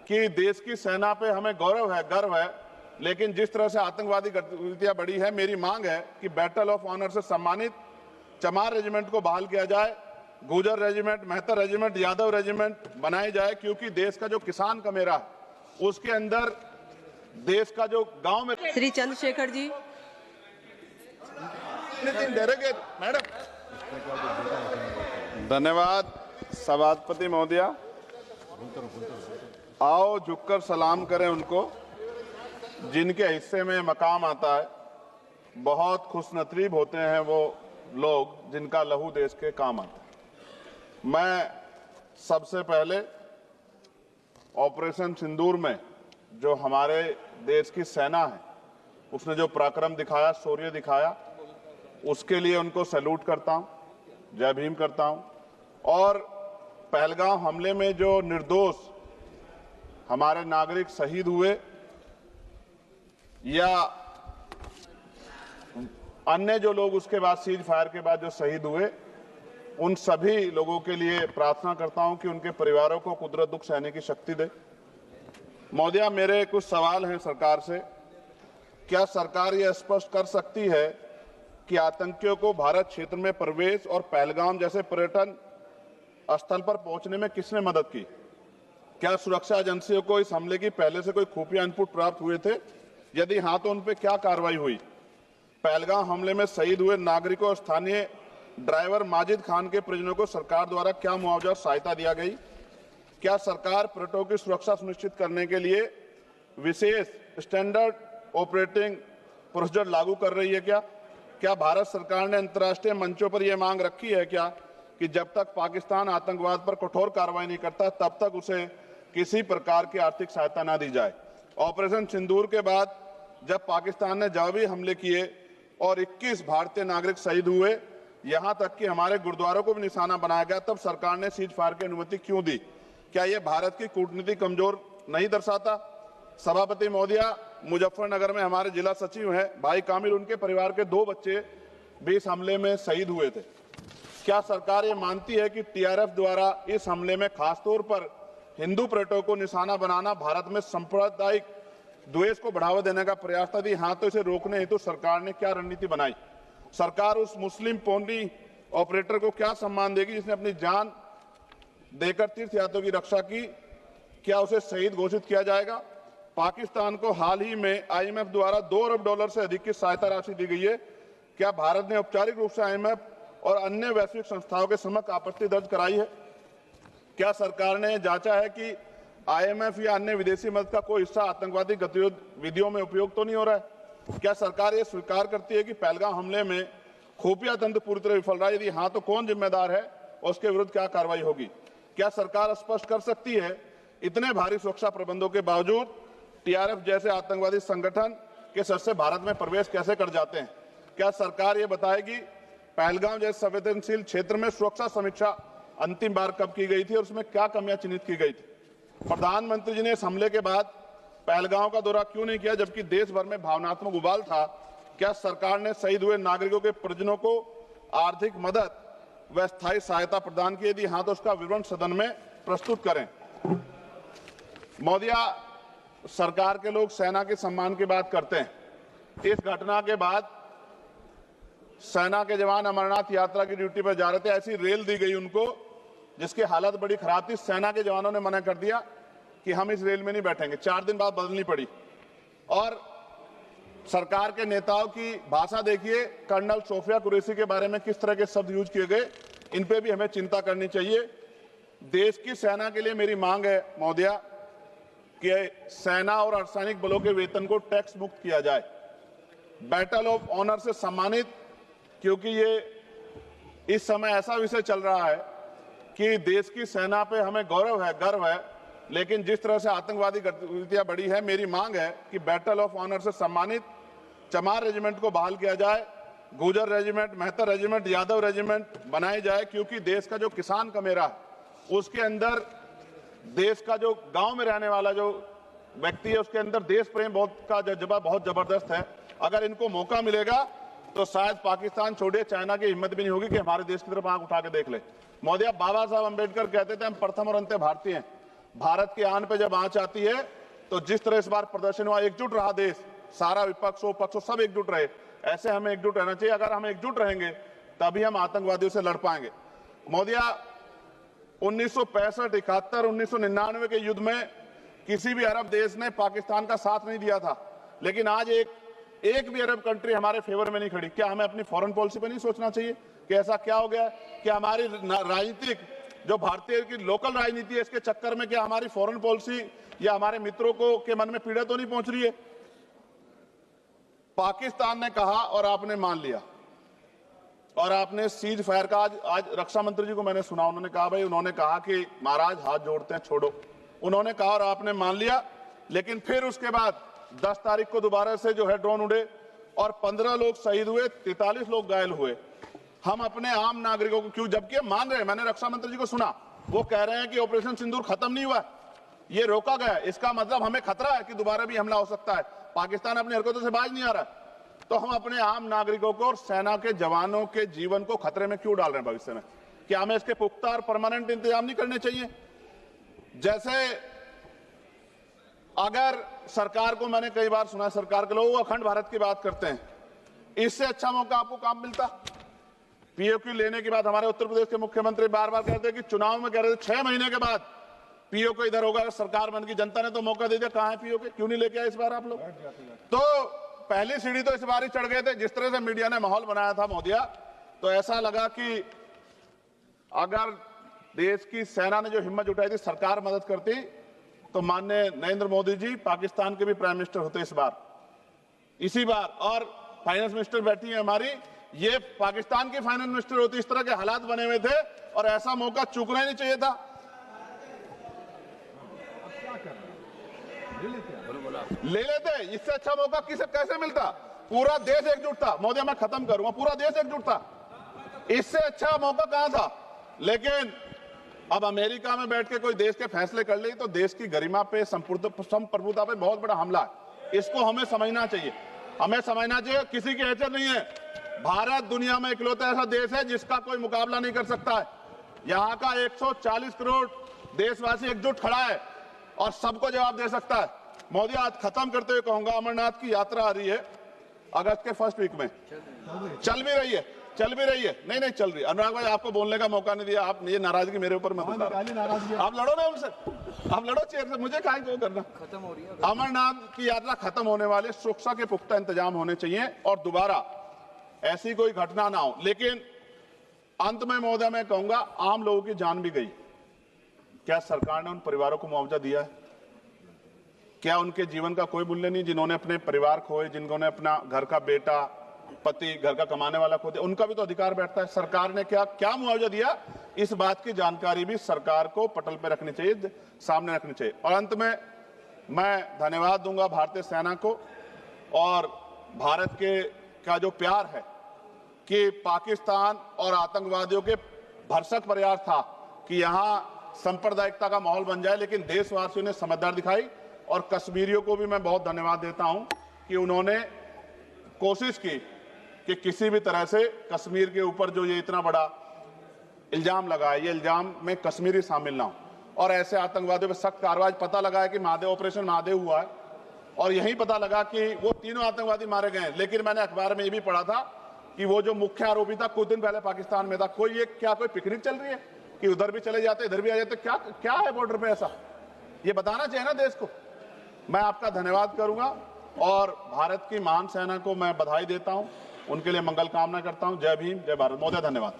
कि देश की सेना पे हमें गौरव है, गर्व है, लेकिन जिस तरह से आतंकवादी गतिविधियां बढ़ी है, मेरी मांग है कि बैटल ऑफ ऑनर से सम्मानित चमार रेजिमेंट को बहाल किया जाए, Gurjar regiment, Mehtar regiment, Yadav regiment बनाई जाए, क्योंकि देश का जो किसान का मेरा उसके अंदर देश का जो गांव में श्री चंद्रशेखर जी। मैडम धन्यवाद। सभापति महोदया, आओ झुककर सलाम करें उनको जिनके हिस्से में मकाम आता है। बहुत खुशनसीब होते हैं वो लोग जिनका लहू देश के काम आता है। मैं सबसे पहले ऑपरेशन सिंदूर में जो हमारे देश की सेना है उसने जो पराक्रम दिखाया, शौर्य दिखाया, उसके लिए उनको सैल्यूट करता हूं, जय भीम करता हूं। और पहलगाम हमले में जो निर्दोष हमारे नागरिक शहीद हुए या अन्य जो लोग उसके बाद सीज फायर के बाद जो शहीद हुए, उन सभी लोगों के लिए प्रार्थना करता हूं कि उनके परिवारों को कुदरत दुख सहने की शक्ति दे। महोदया, मेरे कुछ सवाल हैं सरकार से। क्या सरकार यह स्पष्ट कर सकती है कि आतंकियों को भारत क्षेत्र में प्रवेश और पहलगाम जैसे पर्यटन स्थल पर पहुंचने में किसने मदद की? क्या सुरक्षा एजेंसियों को इस हमले की पहले से कोई खुफिया इनपुट प्राप्त हुए थे? यदि हाँ, तो उन पर क्या कार्रवाई हुई? पहलगाम हमले में शहीद हुए नागरिकों और स्थानीय ड्राइवर माजिद खान के परिजनों को सरकार द्वारा क्या मुआवजा और सहायता दिया गई? क्या सरकार पर्यटकों की सुरक्षा सुनिश्चित करने के लिए विशेष स्टैंडर्ड ऑपरेटिंग प्रोसीजर लागू कर रही है? क्या भारत सरकार ने अंतर्राष्ट्रीय मंचों पर यह मांग रखी है कि जब तक पाकिस्तान आतंकवाद पर कठोर कार्रवाई नहीं करता तब तक उसे किसी प्रकार की आर्थिक सहायता न दी जाए? ऑपरेशन सिंदूर के बाद जब पाकिस्तान ने जवाबी हमले किए और 21 भारतीय नागरिक शहीद हुए, यहां तक कि हमारे गुरुद्वारों को भी निशाना बनाया गया, तब सरकार ने सीज फायर की अनुमति क्यों दी? क्या यह भारत की कूटनीति कमजोर नहीं दर्शाता? सभापति महोदया, मुजफ्फरनगर में हमारे जिला सचिव हैं भाई कामिल, उनके परिवार के 2 बच्चे भी इस हमले में शहीद हुए थे। क्या सरकार ये मानती है कि टीआरएफ द्वारा इस हमले में खासतौर पर हिंदू पर्यटकों को निशाना बनाना भारत में सांप्रदायिक द्वेष को बढ़ावा देने का प्रयास था? यदि हाँ, तो इसे रोकने हेतु सरकार ने क्या रणनीति बनाई? सरकार उस मुस्लिम पोनी ऑपरेटर को क्या सम्मान देगी जिसने अपनी जान देकर तीर्थयात्रियों की रक्षा की? क्या उसे शहीद घोषित किया जाएगा? पाकिस्तान को हाल ही में आईएमएफ द्वारा $2 अरब से अधिक की सहायता राशि दी गई है। क्या भारत ने औपचारिक रूप से आईएमएफ और अन्य वैश्विक संस्थाओं के समक्ष आपत्ति दर्ज कराई है? क्या सरकार ने जांचा है कि आईएमएफ या अन्य विदेशी मदद का कोई हिस्सा आतंकवादी गतिविधियों में उपयोग तो नहीं हो रहा है? क्या सरकार ये स्वीकार करती है कि पहलगाम हमले में खुफिया तंत्र पूरी तरह विफल रहा है? यदि हाँ, तो कौन जिम्मेदार है और उसके विरुद्ध क्या कार्रवाई होगी? क्या सरकार स्पष्ट कर सकती है इतने भारी सुरक्षा प्रबंधों के बावजूद टीआरएफ जैसे आतंकवादी संगठन के सदस्य भारत में प्रवेश कैसे कर जाते हैं? क्या सरकार ये बताएगी पहलगाम जैसे संवेदनशील क्षेत्र में सुरक्षा समीक्षा अंतिम बार कब की गई थी और उसमें क्या कमियां चिन्हित की गई थी? प्रधानमंत्री जी ने इस हमले के बाद पहलगाम का दौरा क्यों नहीं किया जबकि देश भर में भावनात्मक उबाल था? क्या सरकार ने शहीद हुए नागरिकों के परिजनों को आर्थिक मदद व स्थायी सहायता प्रदान की? यदि हाँ, तो उसका विवरण सदन में प्रस्तुत करें। महोदया, सरकार के लोग सेना के सम्मान की बात करते हैं। इस घटना के बाद सेना के जवान अमरनाथ यात्रा की ड्यूटी पर जा रहे थे, ऐसी रेल दी गई उनको जिसकी हालत बड़ी खराब थी। सेना के जवानों ने मना कर दिया कि हम इस रेल में नहीं बैठेंगे। 4 दिन बाद बदलनी पड़ी। और सरकार के नेताओं की भाषा देखिए, कर्नल सोफिया कुरैशी के बारे में किस तरह के शब्द यूज किए गए, इन पे भी हमें चिंता करनी चाहिए। देश की सेना के लिए मेरी मांग है महोदया कि सेना और अर्धसैनिक बलों के वेतन को टैक्स मुक्त किया जाए, बैटल ऑफ ऑनर से सम्मानित, क्योंकि ये इस समय ऐसा विषय चल रहा है कि देश की सेना पे हमें गौरव है, गर्व है, लेकिन जिस तरह से आतंकवादी गतिविधियां बढ़ी है, मेरी मांग है कि बैटल ऑफ ऑनर से सम्मानित चमार रेजिमेंट को बहाल किया जाए, Gurjar regiment, Mehtar regiment, Yadav regiment बनाई जाए, क्योंकि देश का जो किसान का मेरा उसके अंदर देश का जो गांव में रहने वाला जो व्यक्ति है उसके अंदर देश प्रेम का जज्बा बहुत जबरदस्त है। अगर इनको मौका मिलेगा तो शायद पाकिस्तान छोड़िए, चाइना की हिम्मत भी नहीं होगी कि हमारे देश की तरफ आंख उठा के देख ले। महोदया, बाबा साहब अंबेडकर कहते थे हम प्रथम और अंत्य भारतीय हैं। भारत की आन पे जब आंच आती है तो जिस तरह इस बार प्रदर्शन हुआ, एकजुट रहा देश, सारा विपक्ष हो पक्ष हो सब एकजुट रहे, ऐसे हमें एकजुट रहना चाहिए। अगर हम एकजुट रहेंगे तभी हम आतंकवादियों से लड़ पाएंगे। मोदिया, 1965, 71, 1999 के युद्ध में किसी भी अरब देश ने पाकिस्तान का साथ नहीं दिया था, लेकिन आज एक भी अरब कंट्री हमारे फेवर में नहीं खड़ी। क्या हमें अपनी फॉरेन पॉलिसी पर नहीं सोचना चाहिए कि ऐसा क्या हो गया कि हमारी राजनीतिक जो भारतीय की लोकल राजनीति है, इसके चक्कर में क्या हमारी फॉरेन पॉलिसी या हमारे मित्रों को के मन में पीड़ा तो नहीं पहुंच रही है? पाकिस्तान ने कहा और आपने मान लिया, और आपने सीज फायर का आज रक्षा मंत्री जी को मैंने सुना, उन्होंने कहा भाई, उन्होंने कहा कि महाराज हाथ जोड़ते हैं छोड़ो, उन्होंने कहा और आपने मान लिया। लेकिन फिर उसके बाद 10 तारीख को दोबारा से जो है ड्रोन उड़े और 15 लोग शहीद हुए, 43 लोग घायल हुए। हम अपने आम नागरिकों को क्यों, जबकि मान रहे हैं, मैंने रक्षा मंत्री जी को सुना, वो कह रहे हैं कि ऑपरेशन सिंदूर खत्म नहीं हुआ, ये रोका गया, इसका मतलब हमें खतरा है कि दोबारा भी हमला हो सकता है, पाकिस्तान अपनी हरकतों से बाज नहीं आ रहा है। तो हम अपने आम नागरिकों को और सेना के जवानों के जीवन को खतरे में क्यों डाल रहे हैं भविष्य में? क्या हमें इसके पुख्ता और परमानेंट इंतजाम नहीं करने चाहिए? जैसे अगर सरकार को, मैंने कई बार सुना सरकार के लोग अखंड भारत की बात करते हैं, इससे अच्छा मौका आपको काम मिलता? पीओक्यू लेने के बाद हमारे उत्तर प्रदेश के मुख्यमंत्री बार बार कहते हैं कि चुनाव में कह रहे थे 6 महीने के बाद पीओक्यू इधर होगा, सरकार बन की, जनता ने तो मौका दे दिया, कहां है पीओक्यू? क्यों नहीं लेके आए इस बार आप लोग? तो पहली सीढ़ी तो इस बार ही चढ़ गए थे। जिस तरह से मीडिया ने माहौल बनाया था मोदिया, तो ऐसा लगा कि अगर देश की सेना ने जो हिम्मत जुटाई थी, सरकार मदद करती, तो माननीय नरेंद्र मोदी जी पाकिस्तान के भी प्राइम मिनिस्टर होते इसी बार, और फाइनेंस मिनिस्टर बैठी है हमारी, ये पाकिस्तान की फाइनेंस मिनिस्टर होती। इस तरह के हालात बने हुए थे और ऐसा मौका चूकना ही नहीं चाहिए था। ले लेते, इससे अच्छा मौका कैसे मिलता? पूरा देश एकजुट था। मोदी, मैं खत्म करूंगा, पूरा देश एकजुट था, इससे अच्छा मौका कहां था? लेकिन अब अमेरिका में बैठ के कोई देश के फैसले कर ले तो देश की गरिमा पे, संप्रभुता पे बहुत बड़ा हमला है। इसको हमें समझना चाहिए, हमें समझना चाहिए किसी की हैसियत नहीं है। भारत दुनिया में इकलौता ऐसा देश है जिसका कोई मुकाबला नहीं कर सकता है। यहाँ का 140 करोड़ देशवासी एकजुट खड़ा है और सबको जवाब दे सकता है। मोदी, आज खत्म करते हुए कहूंगा, अमरनाथ की यात्रा आ रही है अगस्त के फर्स्ट वीक में, चल भी रही है, नहीं चल रही। अनुराग भाई, आपको बोलने का मौका नहीं दिया, आप ये नाराजगी मेरे ऊपर मत उतारो। आप लड़ो ना उनसे, आप लड़ो चेयर से, मुझे क्या करना। खत्म हो रही है अमरनाथ की यात्रा, खत्म होने वाले, सुरक्षा के पुख्ता इंतजाम होने चाहिए और दोबारा ऐसी कोई घटना ना हो। लेकिन अंत में महोदय मैं कहूंगा, आम लोगों की जान भी गई, क्या सरकार ने उन परिवारों को मुआवजा दिया है? क्या उनके जीवन का कोई मूल्य नहीं? जिन्होंने अपने परिवार खोए, जिन्होंने अपना घर का बेटा, पति, घर का कमाने वाला खो दिया, उनका भी तो अधिकार बैठता है। सरकार ने क्या मुआवजा दिया, इस बात की जानकारी भी सरकार को पटल पे रखनी चाहिए, सामने रखनी चाहिए। और अंत में मैं धन्यवाद दूंगा भारतीय सेना को और भारत का जो प्यार है कि पाकिस्तान और आतंकवादियों के भरसक प्रयास था कि यहां सांप्रदायिकता का माहौल बन जाए, लेकिन देशवासियों ने समझदारी दिखाई। और कश्मीरियों को भी मैं बहुत धन्यवाद देता हूं कि उन्होंने कोशिश की कि किसी भी तरह से कश्मीर के ऊपर जो ये इतना बड़ा इल्जाम लगा है, ये इल्जाम में कश्मीरी शामिल ना हो और ऐसे आतंकवादियों पर सख्त कार्रवाई। पता लगा है कि ऑपरेशन महादेव हुआ है और यही पता लगा कि वो तीनों आतंकवादी मारे गए हैं। लेकिन मैंने अखबार में ये भी पढ़ा था कि वो जो मुख्य आरोपी था कुछ दिन पहले पाकिस्तान में था। कोई कोई पिकनिक चल रही है कि उधर भी चले जाते, इधर भी आ जाते? क्या है बॉर्डर पे ऐसा? ये बताना चाहिए ना देश को। मैं आपका धन्यवाद करूंगा और भारत की महान सेना को मैं बधाई देता हूं, उनके लिए मंगल कामना करता हूं। जय भीम, जय भारत। महोदय धन्यवाद।